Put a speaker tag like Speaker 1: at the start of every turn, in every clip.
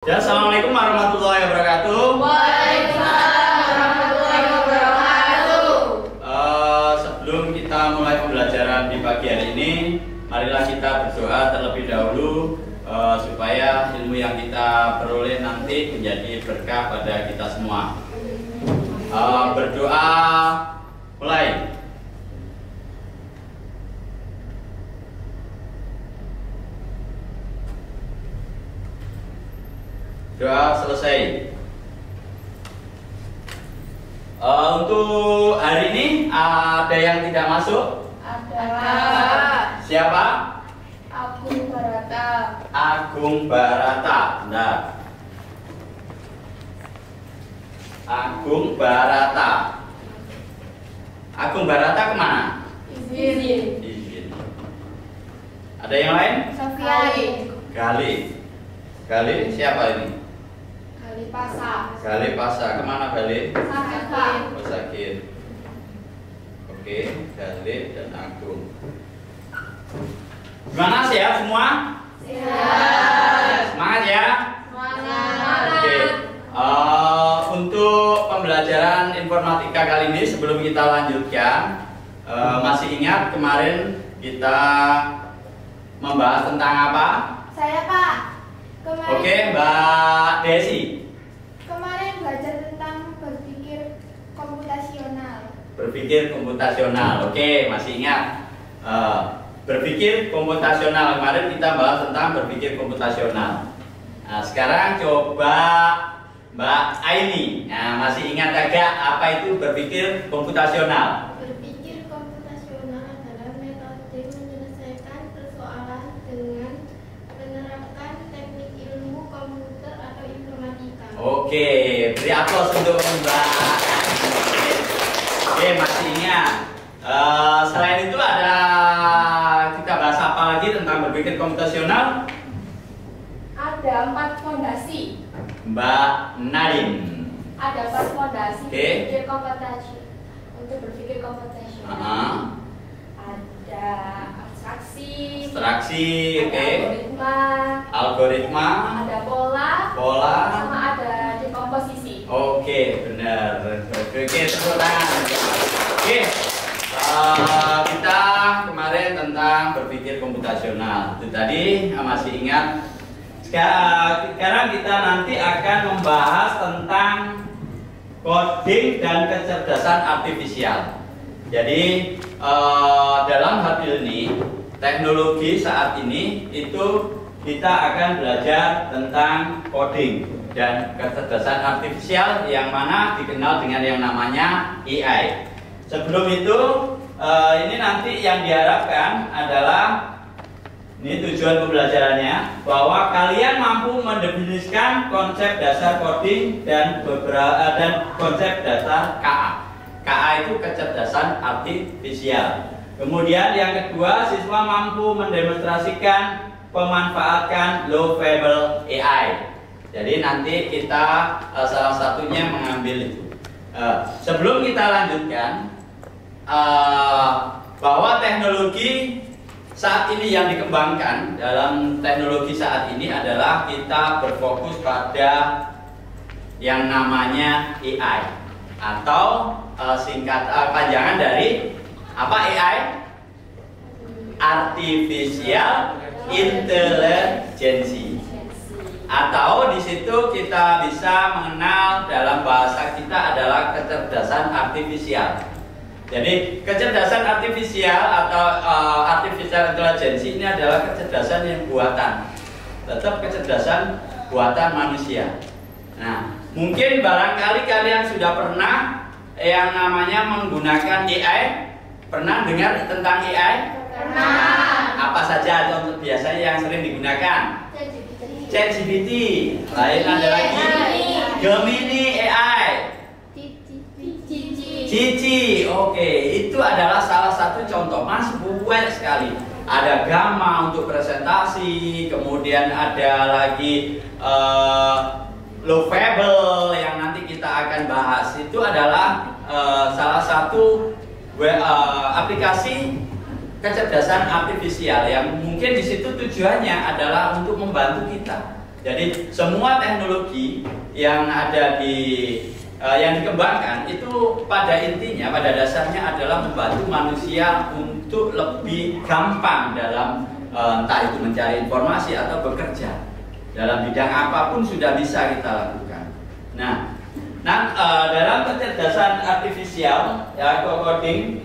Speaker 1: Ya, assalamualaikum warahmatullahi wabarakatuh.
Speaker 2: Waalaikumsalam warahmatullahi wabarakatuh.
Speaker 1: Sebelum kita mulai pembelajaran di pagi hari ini, marilah kita berdoa terlebih dahulu supaya ilmu yang kita peroleh nanti menjadi berkah pada kita semua. Berdoa mulai. Doa selesai. Untuk hari ini ada yang tidak masuk?
Speaker 2: Ada.
Speaker 1: Siapa?
Speaker 2: Agung Barata.
Speaker 1: Agung Barata. Nah. Agung Barata. Agung Barata kemana?
Speaker 2: Izin.
Speaker 1: Izin. Ada yang lain?
Speaker 2: Sofiani.
Speaker 1: Gali. Gali siapa ini?
Speaker 2: Gali Pasa.
Speaker 1: Gali Pasa. Kemana Gali?
Speaker 2: Sakit.
Speaker 1: Oh, sakit. Oke, Gali dan Agung. Gimana sehat semua?
Speaker 2: Sehat.
Speaker 1: Semangat ya.
Speaker 2: Semangat.
Speaker 1: Oke. Untuk pembelajaran informatika kali ini sebelum kita lanjutkan, masih ingat kemarin kita membahas tentang apa?
Speaker 2: Saya Pak.
Speaker 1: Oke, Mbak Desi.
Speaker 2: Kemarin belajar tentang berpikir komputasional.
Speaker 1: Berpikir komputasional. Oke, masih ingat. Berpikir komputasional. Kemarin kita bahas tentang berpikir komputasional. Nah, sekarang coba Mbak Aini. Nah, masih ingat agak apa itu berpikir komputasional?
Speaker 2: Berpikir komputasional adalah metode menyelesaikan persoalan dengan menerapkan teknik ilmu komputer atau informatika.
Speaker 1: Oke, beri aplaus untuk Mbak. Oke, masih ingat. Selain itu ada kita bahas apa lagi tentang berpikir komputasional?
Speaker 2: Ada 4 fondasi.
Speaker 1: Mbak Nadine.
Speaker 2: Ada 4 fondasi
Speaker 1: Oke.
Speaker 2: berpikir komputasional. Untuk berpikir komputasional. Ada abstraksi,
Speaker 1: Abstraksi,
Speaker 2: ada
Speaker 1: oke.
Speaker 2: algoritma,
Speaker 1: Algoritma,
Speaker 2: ada pola,
Speaker 1: pola.
Speaker 2: sama ada dekomposisi.
Speaker 1: Oke, benar. Oke, tepuk tangan. Oke, kita kemarin tentang berpikir komputasional. Itu tadi masih ingat. Sekarang kita nanti akan membahas tentang coding dan kecerdasan artifisial. Jadi dalam hal ini teknologi saat ini itu kita akan belajar tentang coding dan kecerdasan artifisial yang mana dikenal dengan yang namanya AI. Sebelum itu ini nanti yang diharapkan adalah ini tujuan pembelajarannya bahwa kalian mampu mendefinisikan konsep dasar coding dan konsep dasar KA. KA itu kecerdasan artifisial. Kemudian yang kedua, siswa mampu mendemonstrasikan pemanfaatkan lovable AI. Jadi nanti kita salah satunya mengambil itu. Sebelum kita lanjutkan, bahwa teknologi saat ini yang dikembangkan dalam teknologi saat ini adalah kita berfokus pada yang namanya AI atau panjangan dari apa AI? Artificial Intelligence. Atau di situ kita bisa mengenal dalam bahasa kita adalah kecerdasan artifisial. Jadi kecerdasan artifisial atau artificial intelligence ini adalah kecerdasan yang buatan, tetap kecerdasan buatan manusia. Nah, mungkin barangkali kalian sudah pernah yang namanya menggunakan AI. Pernah dengar tentang AI?
Speaker 2: Pernah.
Speaker 1: Apa saja contoh biasanya yang sering digunakan? ChatGPT. Lain ada lagi Gemini AI. Cici, oke, itu adalah salah satu contoh, masih banyak sekali. Ada Gamma untuk presentasi, kemudian ada lagi Lovable yang nanti kita akan bahas. Itu adalah salah satu aplikasi kecerdasan artifisial yang mungkin di situ tujuannya adalah untuk membantu kita Jadi semua teknologi yang ada di yang dikembangkan itu pada intinya, pada dasarnya adalah membantu manusia untuk lebih gampang dalam entah itu mencari informasi atau bekerja dalam bidang apapun sudah bisa kita lakukan. Nah, dalam kecerdasan artifisial ya coding.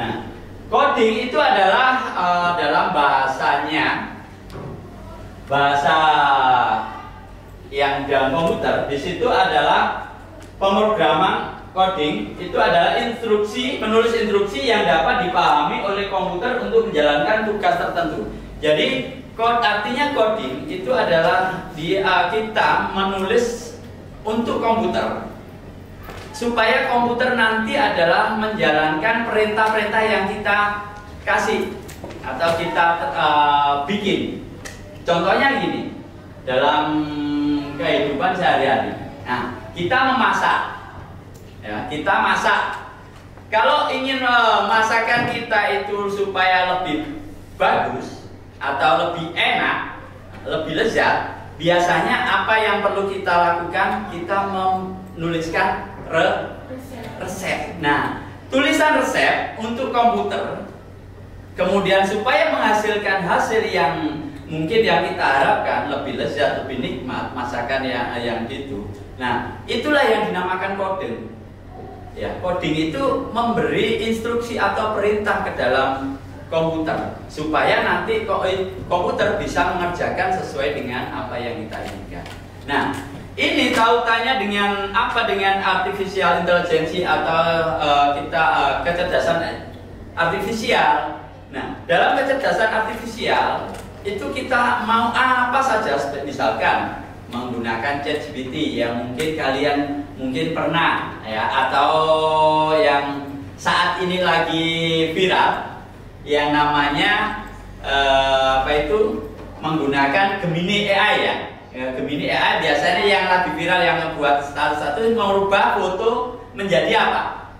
Speaker 1: Nah, coding itu adalah dalam bahasanya bahasa yang dalam komputer, di situ adalah pemrograman. Coding itu adalah menulis instruksi yang dapat dipahami oleh komputer untuk menjalankan tugas tertentu. Jadi artinya coding itu adalah kita menulis untuk komputer supaya komputer nanti adalah menjalankan perintah-perintah yang kita kasih atau kita bikin. Contohnya gini, dalam kehidupan sehari-hari. Nah, kita memasak. Ya, kita masak. Kalau ingin masakan kita itu supaya lebih bagus atau lebih enak, lebih lezat, biasanya apa yang perlu kita lakukan? Kita menuliskan resep. Nah, tulisan resep untuk komputer, kemudian supaya menghasilkan hasil yang mungkin yang kita harapkan, lebih lezat, lebih nikmat masakan yang gitu. Nah, itulah yang dinamakan coding. Ya, coding itu memberi instruksi atau perintah ke dalam komputer supaya nanti komputer bisa mengerjakan sesuai dengan apa yang kita inginkan. Nah, ini tautannya dengan apa? Dengan artificial intelligence atau kecerdasan artifisial. Nah, dalam kecerdasan artifisial itu kita mau apa saja, misalkan menggunakan ChatGPT yang mungkin kalian pernah ya, atau yang saat ini lagi viral yang namanya menggunakan Gemini AI ya. Gemini AI biasanya yang lagi viral yang membuat satu merubah foto menjadi apa?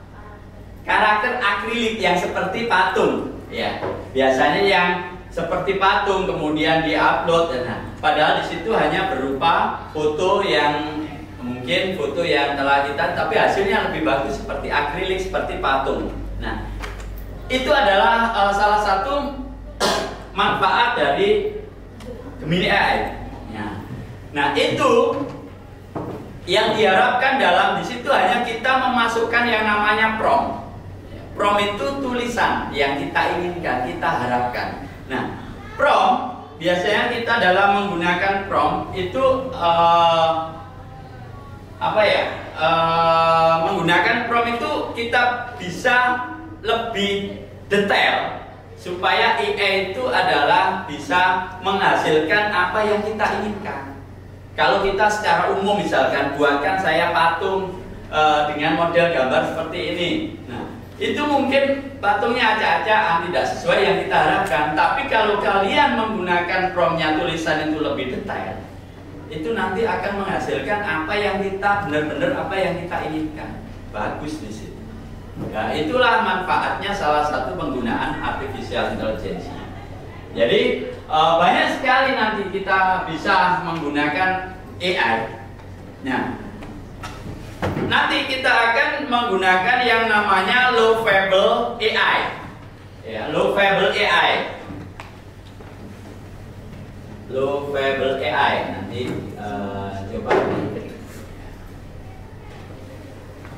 Speaker 1: Karakter akrilik yang seperti patung ya. Biasanya yang seperti patung kemudian diupload. Nah, padahal di situ hanya berupa foto yang mungkin foto yang telah kita, tapi hasilnya lebih bagus seperti akrilik, seperti patung. Nah, itu adalah salah satu manfaat dari Gemini AI. Nah, itu yang diharapkan dalam di situ hanya kita memasukkan yang namanya prompt. Prompt itu tulisan yang kita inginkan, kita harapkan. Nah, prompt biasanya kita dalam menggunakan prompt itu menggunakan prompt itu kita bisa lebih detail supaya AI itu adalah bisa menghasilkan apa yang kita inginkan. Kalau kita secara umum misalkan buatkan saya patung dengan model gambar seperti ini. Nah, itu mungkin patungnya acak-acakan, tidak sesuai yang kita harapkan. Tapi kalau kalian menggunakan promptnya tulisan itu lebih detail, itu nanti akan menghasilkan apa yang kita benar-benar apa yang kita inginkan. Bagus di situ. Ya, itulah manfaatnya salah satu penggunaan artificial intelligence. Jadi banyak sekali nanti kita bisa menggunakan AI. Nah, nanti kita akan menggunakan yang namanya Lovable AI. Ya, Lovable AI. Lovable AI. Nanti coba.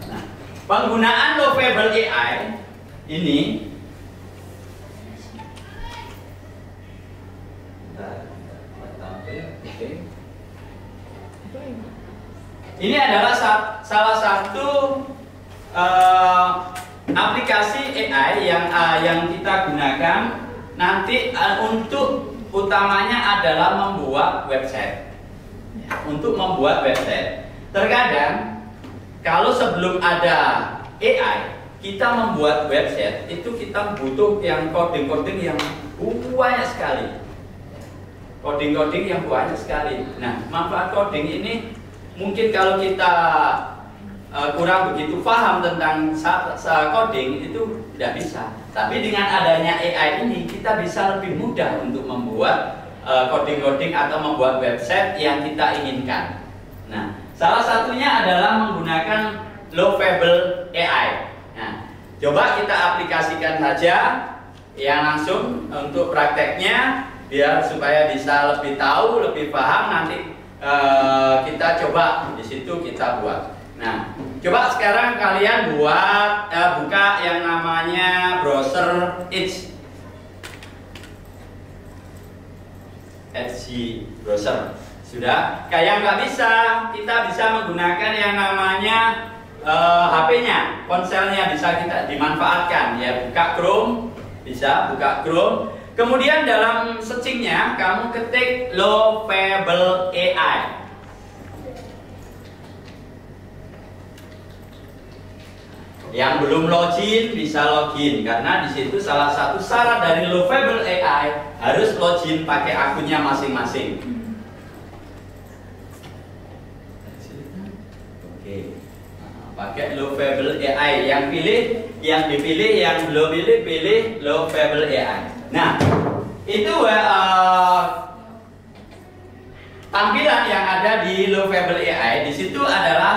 Speaker 1: Nah, penggunaan Lovable AI ini ini adalah salah satu aplikasi AI yang kita gunakan nanti untuk utamanya adalah membuat website. Untuk membuat website. Terkadang kalau sebelum ada AI kita membuat website itu kita butuh yang coding-coding yang banyak sekali. Coding-coding yang banyak sekali. Nah, manfaat coding ini mungkin kalau kita kurang begitu paham tentang coding itu tidak bisa. Tapi dengan adanya AI ini kita bisa lebih mudah untuk membuat coding-coding atau membuat website yang kita inginkan. Nah, salah satunya adalah menggunakan Lovable AI. Nah, coba kita aplikasikan saja yang langsung untuk prakteknya biar supaya bisa lebih tahu, lebih paham. Nanti kita coba di situ kita buat. Nah, coba sekarang kalian buka yang namanya browser Edge browser. Sudah? Kayak nggak bisa, kita bisa menggunakan yang namanya HP-nya, ponselnya bisa kita dimanfaatkan. Ya, buka Chrome, bisa buka Chrome. Kemudian dalam searchingnya kamu ketik Lovable AI. Yang belum login bisa login karena di situ salah satu syarat dari Lovable AI harus login pakai akunnya masing-masing. Oke, pakai Lovable AI. Yang dipilih, yang belum pilih Lovable AI. Nah, itu tampilan yang ada di Lovable AI. Di situ adalah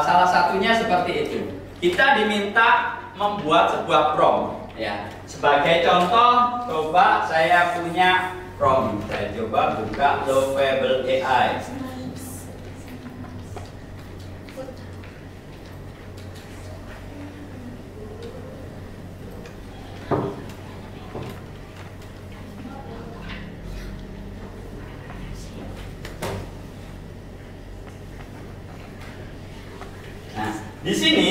Speaker 1: salah satunya seperti itu. Kita diminta membuat sebuah prompt. Ya, sebagai contoh, coba saya punya prompt. Saya coba buka Lovable AI. Nah, di sini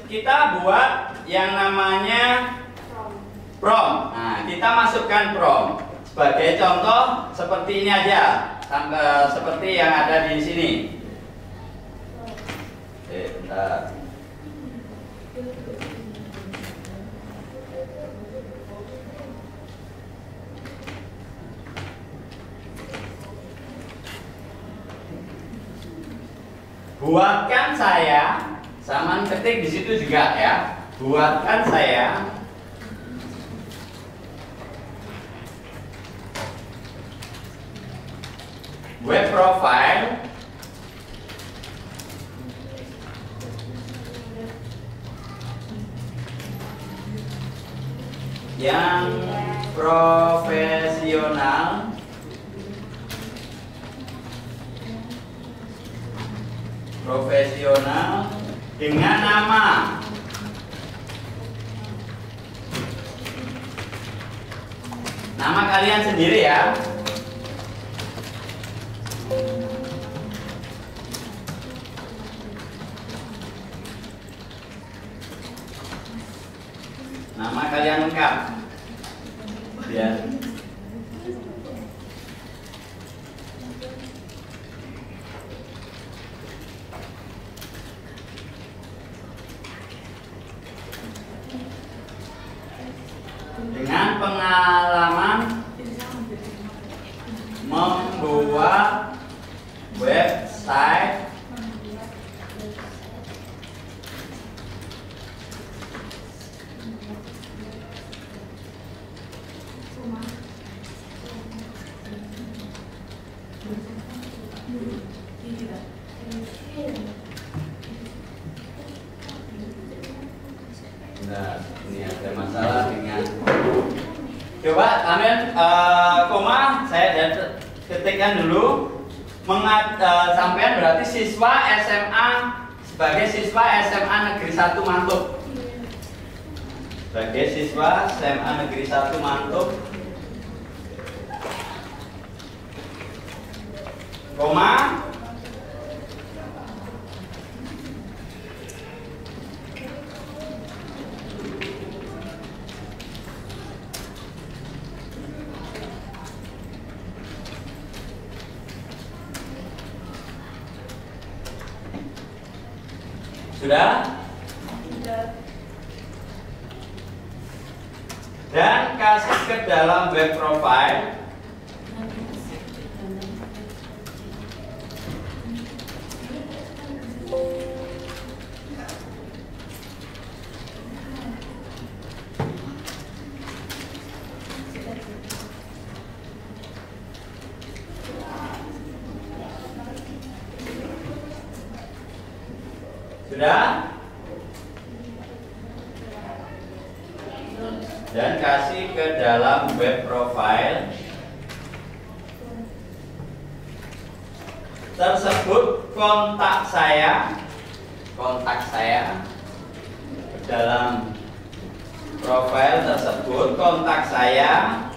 Speaker 1: kita buat yang namanya prompt. Nah, kita masukkan prompt. Sebagai contoh seperti ini aja, seperti yang ada di sini. Bentar. Buatkan saya, sama ketik di situ juga ya. Buatkan saya web profile yang profesional dengan nama kalian sendiri ya. Nama kalian lengkap. Biar dengan pengalaman membuat website Nah, ini ada masalah dengan. Coba kalian koma saya ketikkan dulu. Sampean berarti siswa SMA sebagai siswa SMA Negeri 1 Mantuk. Sebagai siswa SMA Negeri 1 Mantuk. Koma. Sudah? Dan kasih ke dalam web profile. Sudah? Dan kasih ke dalam web profile tersebut kontak saya ke dalam profile tersebut kontak saya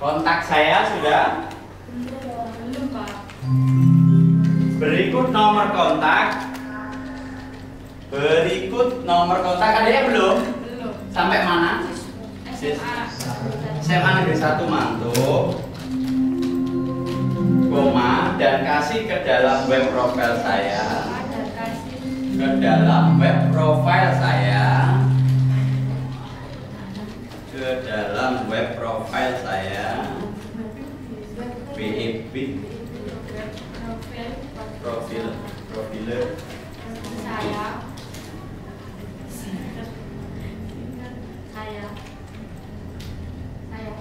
Speaker 1: kontak saya sudah.
Speaker 2: Belum, Pak.
Speaker 1: Berikut nomor kontak. Ada yang belum?
Speaker 2: Belum.
Speaker 1: Sampai mana? SMA Negeri 1 Mantuk, koma, dan kasih ke dalam web profile saya. Ke dalam web profile saya. Ke dalam web profile saya. WIB profil
Speaker 2: saya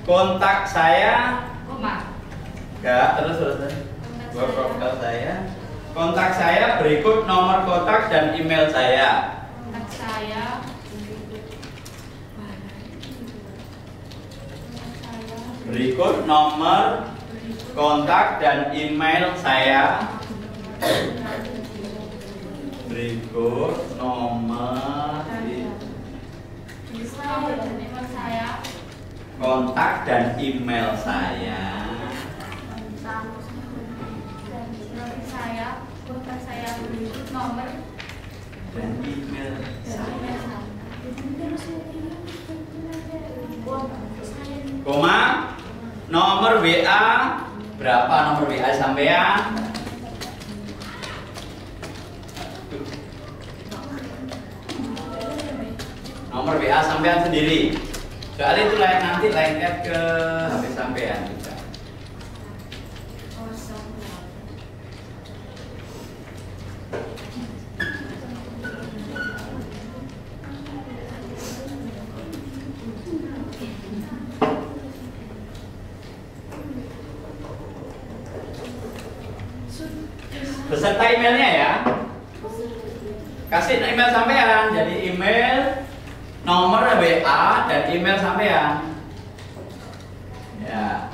Speaker 1: kontak saya
Speaker 2: koma
Speaker 1: enggak terus web profile saya, kontak saya berikut nomor kontak dan email saya.
Speaker 2: kontak saya
Speaker 1: Berikut nomor kontak dan email saya. Berikut nomor kontak dan email saya.
Speaker 2: kontak saya berikut nomor
Speaker 1: Dan email saya. Koma, nomor WA berapa nomor WA sampean? Nomor WA sampean sendiri. Soalnya itu nanti lengket ke HP sampean juga. Beserta emailnya ya. Kasih email sampean, jadi email, nomor WA dan email sampean. Ya.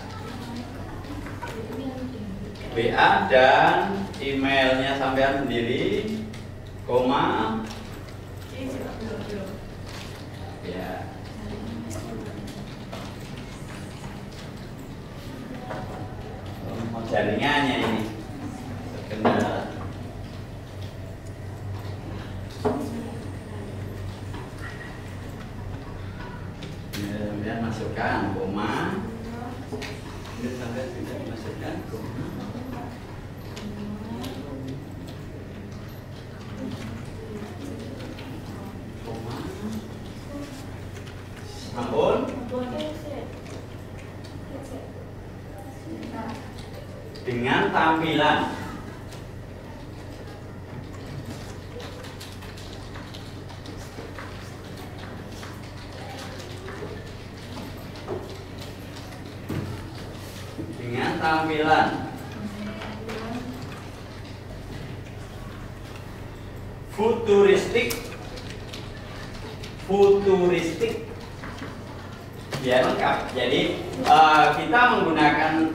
Speaker 1: WA dan emailnya sampean sendiri, koma. Ya. Mau jaringannya ini. Terkendala. Kemudian masukkan koma. Ini sampai sudah masukkan koma. Koma. Ampun. Dengan tampilan futuristik biar lengkap. Jadi kita menggunakan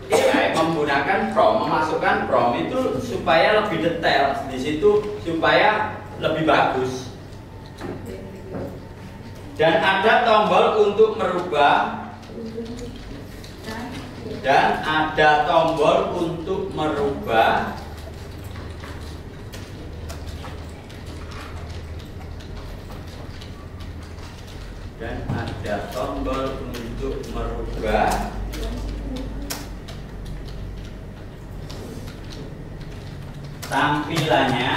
Speaker 1: AI, menggunakan prompt, memasukkan prompt itu supaya lebih detail di situ, supaya lebih bagus. Dan ada tombol untuk merubah, dan ada tombol untuk merubah tampilannya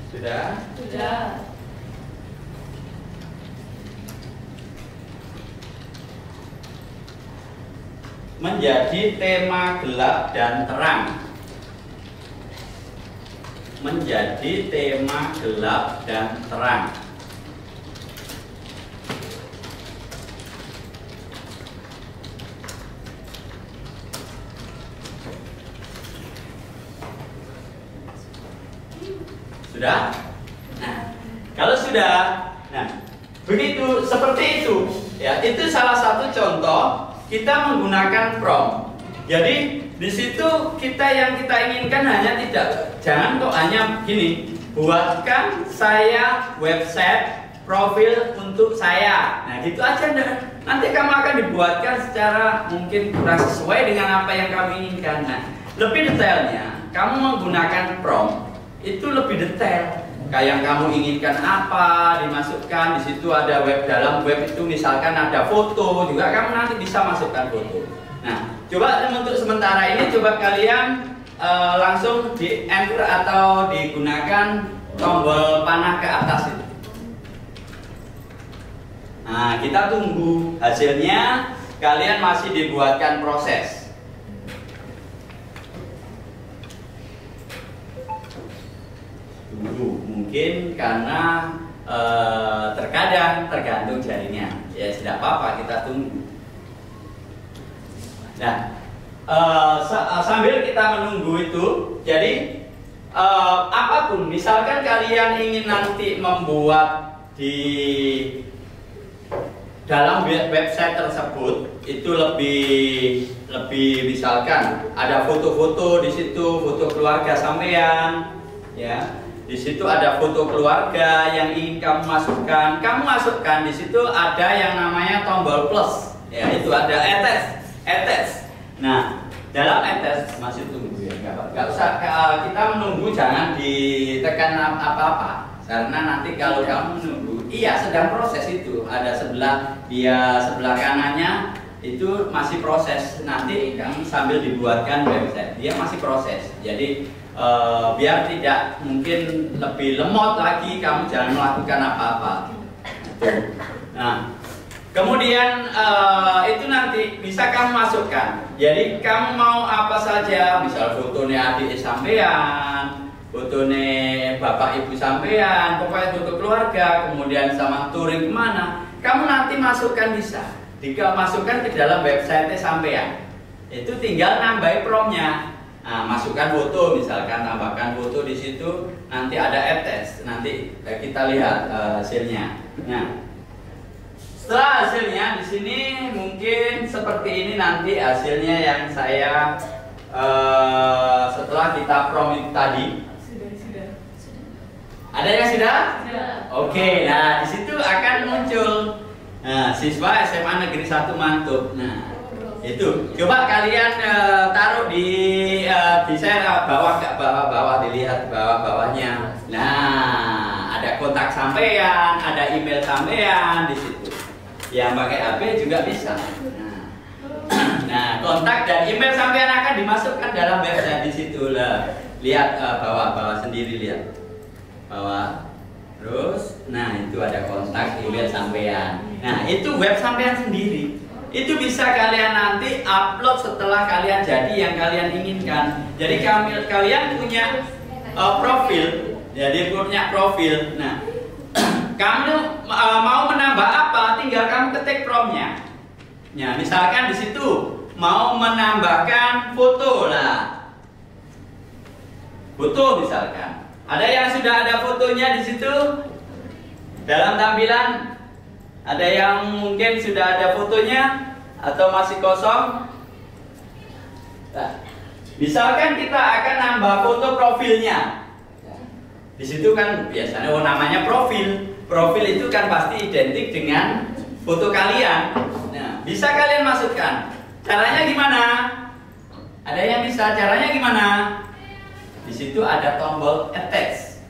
Speaker 1: sudah. Menjadi tema gelap dan terang. Menjadi tema gelap dan terang. Sudah? Nah, kalau sudah, nah, begitu seperti itu, ya, itu salah satu contoh kita menggunakan prompt. Jadi di situ kita inginkan hanya jangan kok hanya gini, buatkan saya website profil untuk saya. Nah, gitu aja. Nanti kamu akan dibuatkan secara mungkin kurang sesuai dengan apa yang kamu inginkan. Nah, lebih detailnya, kamu menggunakan prompt itu lebih detail. Kayak yang kamu inginkan apa dimasukkan di situ, ada dalam web itu misalkan ada foto juga, kamu nanti bisa masukkan foto. Nah, coba untuk sementara ini coba kalian langsung di enter atau digunakan tombol panah ke atas itu. Nah, kita tunggu hasilnya. Kalian masih dibuatkan proses. Tunggu, mungkin karena terkadang tergantung jaringan. Ya, tidak apa-apa, kita tunggu. Nah, sambil kita menunggu itu, jadi apapun, misalkan kalian ingin nanti membuat di dalam website tersebut itu lebih misalkan ada foto-foto di situ, foto keluarga sampean, ya. Di situ ada foto keluarga yang ingin kamu masukkan. Kamu masukkan di situ ada yang namanya tombol plus, ya, itu ada attach. Nah, dalam attach masih tunggu ya, nggak usah kita menunggu, jangan ditekan apa-apa. Karena nanti kalau kamu menunggu, iya sedang proses itu. Ada sebelah kanannya itu masih proses. Nanti kamu sambil dibuatkan website, dia masih proses. Jadi biar tidak mungkin lebih lemot lagi, kamu jangan melakukan apa-apa. Nah, kemudian itu nanti bisa kamu masukkan. Jadi kamu mau apa saja, misal fotonya adik sampean, fotonya bapak ibu sampean, pokoknya foto keluarga, kemudian sama touring kemana, kamu nanti masukkan bisa. Jika masukkan ke dalam website sampean, itu tinggal nambahin promptnya. Nah, masukkan foto, misalkan tambahkan foto di situ, nanti ada attach, nanti kita lihat hasilnya. Nah, setelah hasilnya di sini mungkin seperti ini nanti hasilnya yang saya setelah kita prompt tadi.
Speaker 2: Sudah.
Speaker 1: Ada yang sudah?
Speaker 2: Sudah.
Speaker 1: Oke, nah di situ akan muncul siswa SMA Negeri 1 Mantub. Nah, itu coba kalian taruh di share bawah dilihat bawahnya. Nah, ada kontak sampean, ada email sampean di situ. Yang pakai HP juga bisa. Nah, kontak dan email sampean akan dimasukkan dalam website di situ lah. Lihat bawah sendiri, lihat bawah. Terus, nah itu ada kontak email sampean. Nah, itu web sampean sendiri. Itu bisa kalian nanti upload setelah kalian jadi yang kalian inginkan. Jadi kalian punya profil, jadi punya profil. Nah, kamu mau menambah apa? Tinggal kamu ketik promptnya. Ya, misalkan di situ mau menambahkan foto lah. Foto misalkan. Ada yang sudah ada fotonya di situ dalam tampilan? Ada yang mungkin sudah ada fotonya atau masih kosong? Nah, misalkan kita akan nambah foto profilnya. Di situ kan biasanya namanya profil. Profil itu kan pasti identik dengan foto kalian. Nah, bisa kalian masukkan. Caranya gimana? Ada yang bisa? Caranya gimana? Di situ ada tombol attach.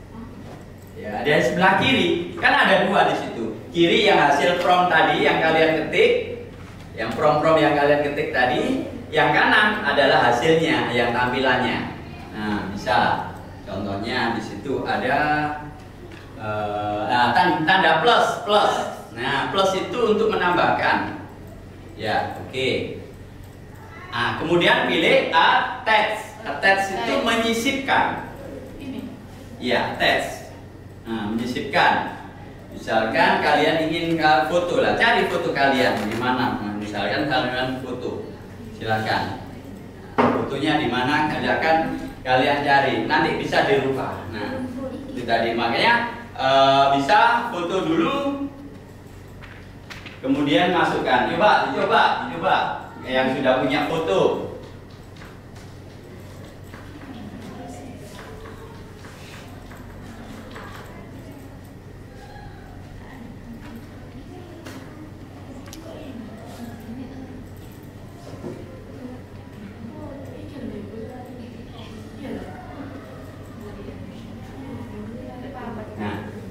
Speaker 1: Ya, di sebelah kiri kan ada dua di situ. Kiri yang hasil prompt tadi yang kalian ketik, yang prompt yang kalian ketik tadi. Yang kanan adalah hasilnya, yang tampilannya. Nah, bisa. Contohnya di situ ada tanda plus. Nah, plus itu untuk menambahkan. Ya, oke. Nah, kemudian pilih attach. Attach itu menyisipkan. Ya, attach. Nah, menyisipkan. Misalkan kalian ingin foto lah, cari foto kalian di mana. Nah, misalkan kalian foto, silakan. Fotonya di mana? Kalian cari. Nanti bisa dirubah. Nah, itu tadi makanya bisa foto dulu, kemudian masukkan. Coba yang sudah punya foto.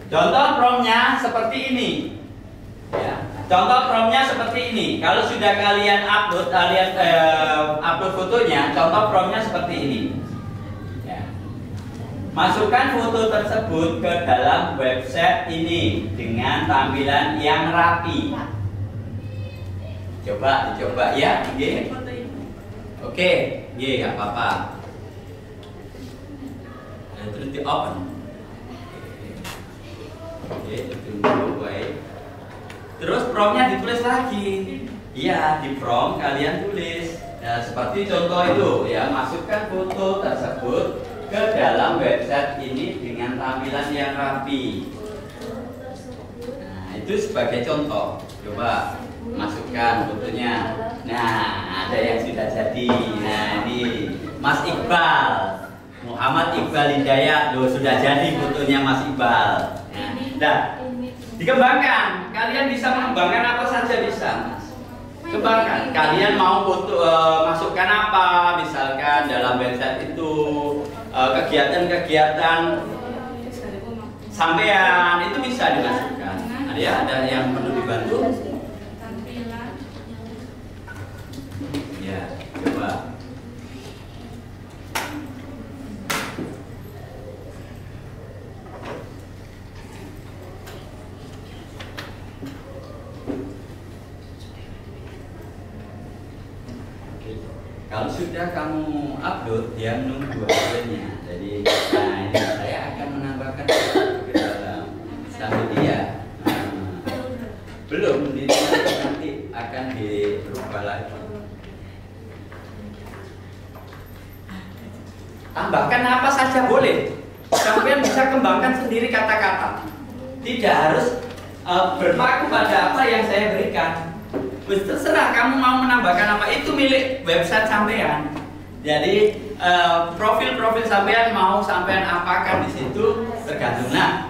Speaker 1: Contoh promptnya seperti ini. Ya. Contoh promptnya seperti ini. Kalau sudah kalian upload fotonya, contoh promptnya seperti ini. Ya. Masukkan foto tersebut ke dalam website ini dengan tampilan yang rapi. Coba ya, G. Oke, G, nggak apa-apa. Terus di open. Oke, tunggu, baik. Terus promptnya ditulis lagi. Iya, di prompt kalian tulis. Nah, seperti contoh itu ya, masukkan foto tersebut ke dalam website ini dengan tampilan yang rapi. Nah, itu sebagai contoh. Coba masukkan fotonya. Nah, ada yang sudah jadi. Nah, ini Mas Iqbal, Muhammad Iqbal Hidayat, sudah jadi fotonya Mas Iqbal. Nah, dikembangkan. Kalian bisa mengembangkan apa saja bisa, Mas. Kembangkan. Kalian mau foto masukkan apa? Misalkan dalam website itu kegiatan-kegiatan sampean itu bisa dimasukkan. Ada yang perlu dibantu? Ya, coba. Kalau sudah kamu upload, dia menunggu hasilnya. Jadi, nah ini saya akan menambahkan ke dalam sampai dia. Belum, nanti akan dirubah lagi. Tambahkan apa saja boleh. Kalian bisa kembangkan sendiri kata-kata. Tidak harus berpaku pada apa yang saya berikan. Terserah kamu mau menambahkan apa, itu milik website sampean. Jadi profil-profil sampean mau sampean apakan di situ tergantung. Nah,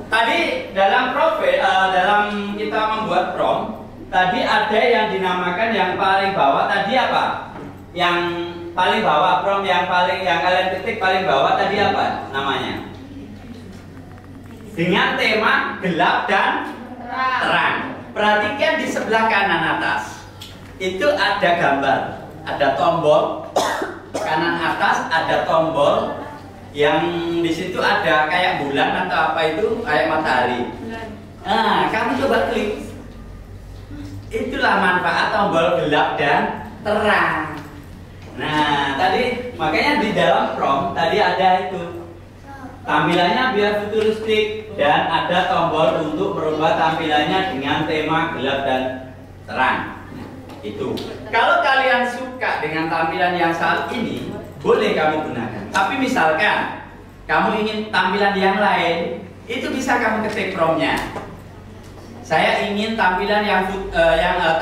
Speaker 1: tadi dalam profil, dalam kita membuat prompt, tadi ada yang dinamakan yang paling bawah tadi apa? Yang paling bawah prompt yang kalian ketik paling bawah tadi apa namanya? Dengan tema gelap dan terang. Perhatikan di sebelah kanan atas itu ada gambar, ada tombol kanan atas, ada tombol yang di situ ada kayak bulan atau apa itu, kayak matahari. Nah, kamu coba klik. Itulah manfaat tombol gelap dan terang. Nah, tadi makanya di dalam prompt tadi ada itu. Tampilannya biar futuristik dan ada tombol untuk merubah tampilannya dengan tema gelap dan terang. Itu. Kalau kalian suka dengan tampilan yang saat ini, boleh kamu gunakan. Tapi misalkan kamu ingin tampilan yang lain, itu bisa kamu ketik promnya. Saya ingin tampilan yang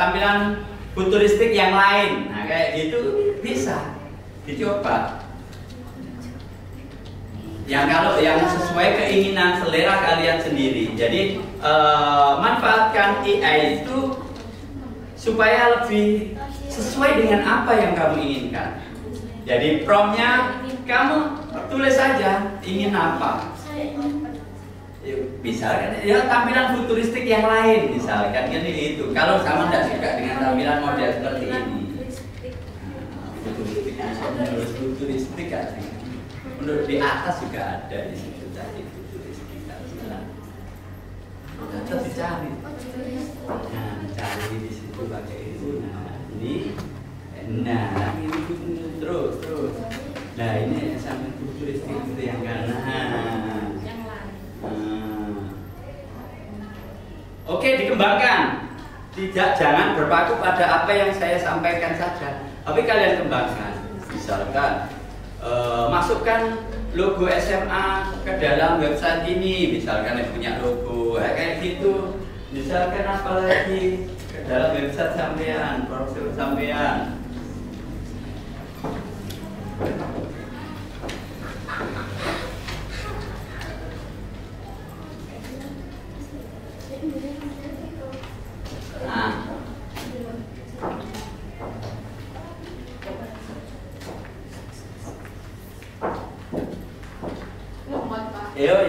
Speaker 1: tampilan futuristik yang lain. Nah, kayak gitu bisa dicoba. Yang kalau yang sesuai keinginan selera kalian sendiri. Jadi manfaatkan AI itu supaya lebih sesuai dengan apa yang kamu inginkan. Jadi promptnya kamu tulis saja ingin apa. Misalkan ya tampilan futuristik yang lain, misalkan kan itu. Kalau kamu tidak suka dengan tampilan model seperti ini, futuristik kan. Menurut di atas juga ada di situ tadi futuristik. Kita dicari. Nah, cari di situ pakai itu. Nah, ini terus. Nah, ini sampai futuristik itu yang kanan. Oke, dikembangkan. Jangan berpaku pada apa yang saya sampaikan saja, tapi kalian kembangkan. Misalkan masukkan logo SMA ke dalam website ini, misalkan yang punya logo kayak gitu. Misalkan apa lagi ke dalam website sampean, profil sampean.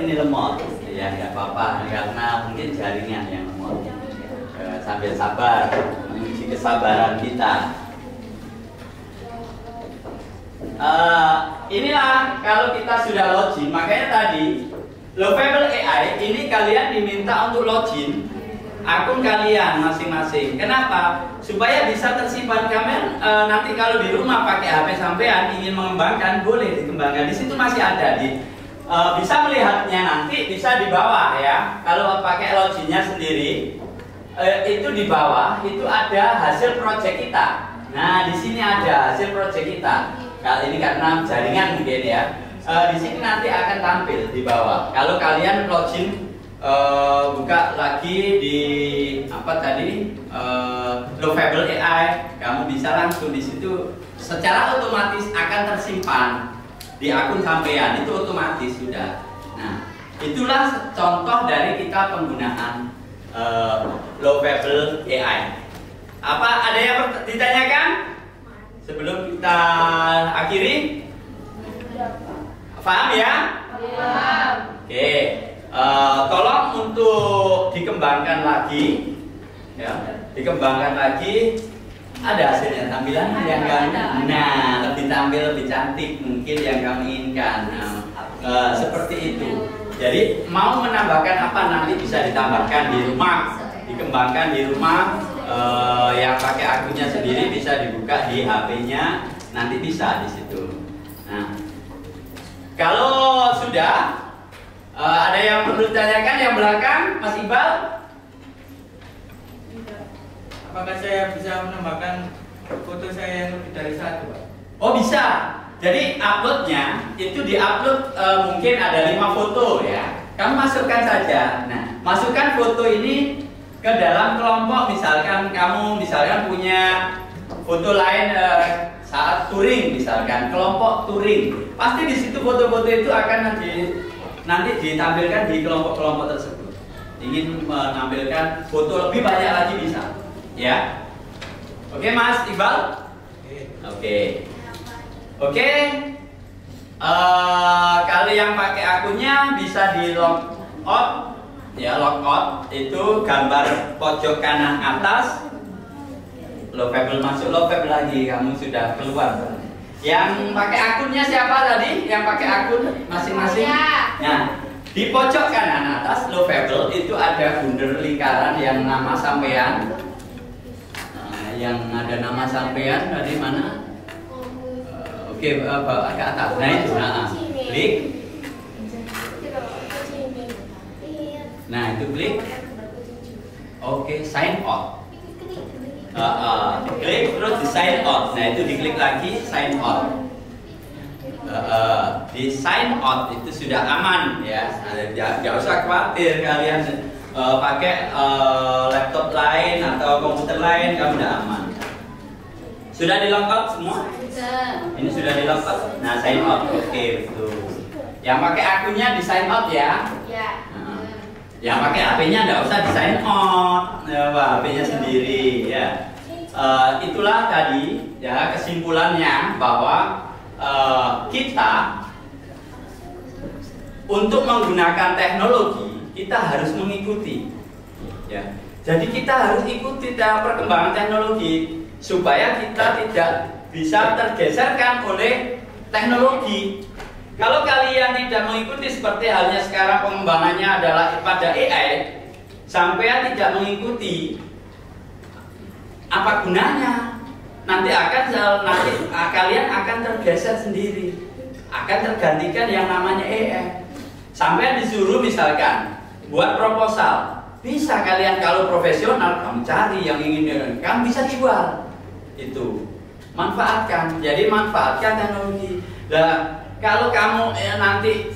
Speaker 1: Ini lemot, ya nggak apa-apa karena mungkin jaringan yang lemot. Sambil sabar, menguji kesabaran kita. Inilah kalau kita sudah login, makanya tadi Lovable AI ini kalian diminta untuk login akun kalian masing-masing. Kenapa? Supaya bisa tersimpan kalian nanti kalau di rumah pakai HP sampean ingin mengembangkan, boleh dikembangkan. Di situ masih ada bisa melihatnya nanti, bisa di bawah ya. Kalau pakai loginnya sendiri, itu di bawah itu ada hasil project kita. Nah, di sini ada hasil project kita. Kali ini karena jaringan mungkin ya. Di sini nanti akan tampil di bawah. Kalau kalian login, buka lagi di apa tadi, Lovable AI, kamu bisa langsung di situ secara otomatis akan tersimpan di akun sampean, itu otomatis sudah. Nah, itulah contoh dari kita penggunaan Lovable AI. Apa ada yang ditanyakan sebelum kita akhiri? Paham ya? Paham. Oke, tolong untuk dikembangkan lagi, ya, dikembangkan lagi. Ada hasilnya tampilan yang kamu, nah lebih tampil lebih cantik mungkin yang kamu inginkan. Seperti itu. Jadi mau menambahkan apa nanti bisa ditambahkan di rumah, dikembangkan di rumah. Yang pakai akunnya sendiri bisa dibuka di HP-nya, nanti bisa di situ. Nah, kalau sudah ada yang perlu ditanyakan yang belakang, Mas Iqbal?
Speaker 3: Apakah saya bisa menambahkan foto saya yang lebih dari satu, Pak?
Speaker 1: Oh bisa. Jadi uploadnya itu diupload mungkin ada 5 foto ya. Kamu masukkan saja. Nah, masukkan foto ini ke dalam kelompok. Misalkan kamu punya foto lain saat touring, misalkan kelompok touring. Pasti di situ foto-foto itu akan nanti ditampilkan di kelompok-kelompok tersebut. Ingin menampilkan foto lebih banyak lagi bisa. Ya, oke Mas Iqbal. Oke. Kalau yang pakai akunnya bisa di log out, ya log out itu gambar pojok kanan atas. Lovable masuk, Lovable lagi, kamu sudah keluar. Yang pakai akunnya siapa tadi? Yang pakai akun masing-masing. Nah, di pojok kanan atas Lovable itu ada bundar lingkaran yang nama sampean. Yang ada nama sampean dari mana? Oke, bawa ke atas. Nah itu, klik. Nah itu klik. Oke, sign out. Diklik terus di sign out. Nah itu diklik lagi sign out. Di sign out itu sudah aman ya. Nggak usah khawatir kalian pakai laptop lain atau komputer lain, kamu udah aman. Sudah dilengkap semua?
Speaker 2: Sudah.
Speaker 1: Ini sudah dilengkap. Nah sign out, oke betul. Yang pakai akunnya di sign out ya.
Speaker 2: Ya.
Speaker 1: Yang pakai HP-nya nggak usah di sign out, ya, HP-nya sendiri ya. Itulah tadi ya kesimpulannya bahwa kita untuk menggunakan teknologi kita harus mengikuti ya. Jadi kita harus ikuti perkembangan teknologi supaya kita tidak bisa tergeserkan oleh teknologi. Kalau kalian tidak mengikuti seperti halnya sekarang pengembangannya adalah pada AI, sampai tidak mengikuti, apa gunanya? Nanti kalian akan tergeser sendiri, akan tergantikan yang namanya AI. Sampai disuruh misalkan buat proposal, bisa kalian kalau profesional kamu cari yang ingin kamu bisa jual, itu manfaatkan. Jadi manfaatkan teknologi. Nah, kalau kamu nanti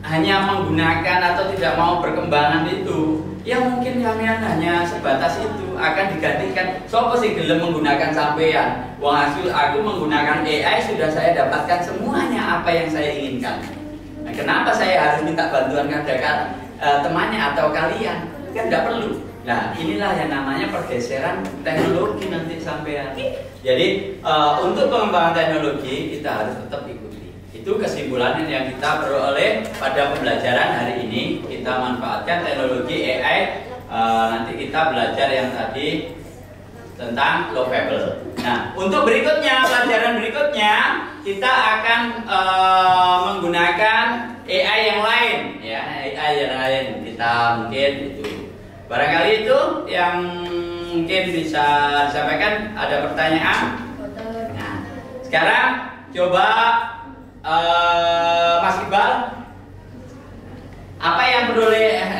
Speaker 1: hanya menggunakan atau tidak mau berkembangan itu, ya mungkin kalian hanya sebatas itu akan digantikan. Sopo sih gelem menggunakan sampean? Wong aku menggunakan AI sudah saya dapatkan semuanya apa yang saya inginkan. Nah, kenapa saya harus minta bantuan kepada temannya atau kalian? Kan tidak perlu. Nah, inilah yang namanya pergeseran teknologi nanti sampean. Jadi untuk pengembangan teknologi kita harus tetap ikuti. Itu kesimpulan yang kita peroleh pada pembelajaran hari ini. Kita manfaatkan teknologi AI. Nanti kita belajar yang tadi tentang lovable. Nah, untuk berikutnya, pelajaran berikutnya kita akan menggunakan AI yang lain, ya, AI yang lain. Kita mungkin itu barangkali itu yang mungkin bisa disampaikan. Ada pertanyaan? Nah, sekarang coba Mas Iqbal, apa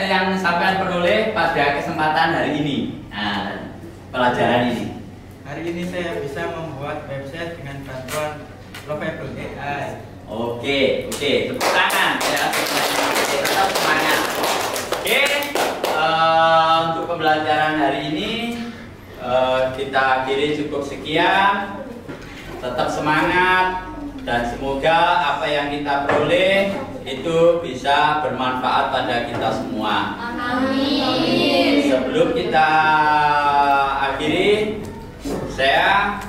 Speaker 1: yang sampean peroleh pada kesempatan hari ini? Nah, pelajaran ini.
Speaker 3: Hari ini saya bisa membuat website dengan bantuan lovable AI.
Speaker 1: Oke, tepuk tangan ya. Tetap semangat. Oke, untuk pembelajaran hari ini kita akhiri cukup sekian. Tetap semangat. Dan semoga apa yang kita peroleh itu bisa bermanfaat pada kita semua.
Speaker 2: Amin.
Speaker 1: Sebelum kita akhiri, saya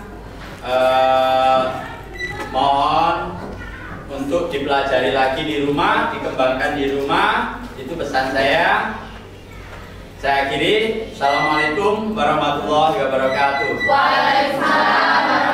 Speaker 1: mohon untuk dipelajari lagi di rumah, dikembangkan di rumah. Itu pesan saya. Saya akhiri. Assalamualaikum warahmatullahi wabarakatuh.
Speaker 2: Waalaikumsalam.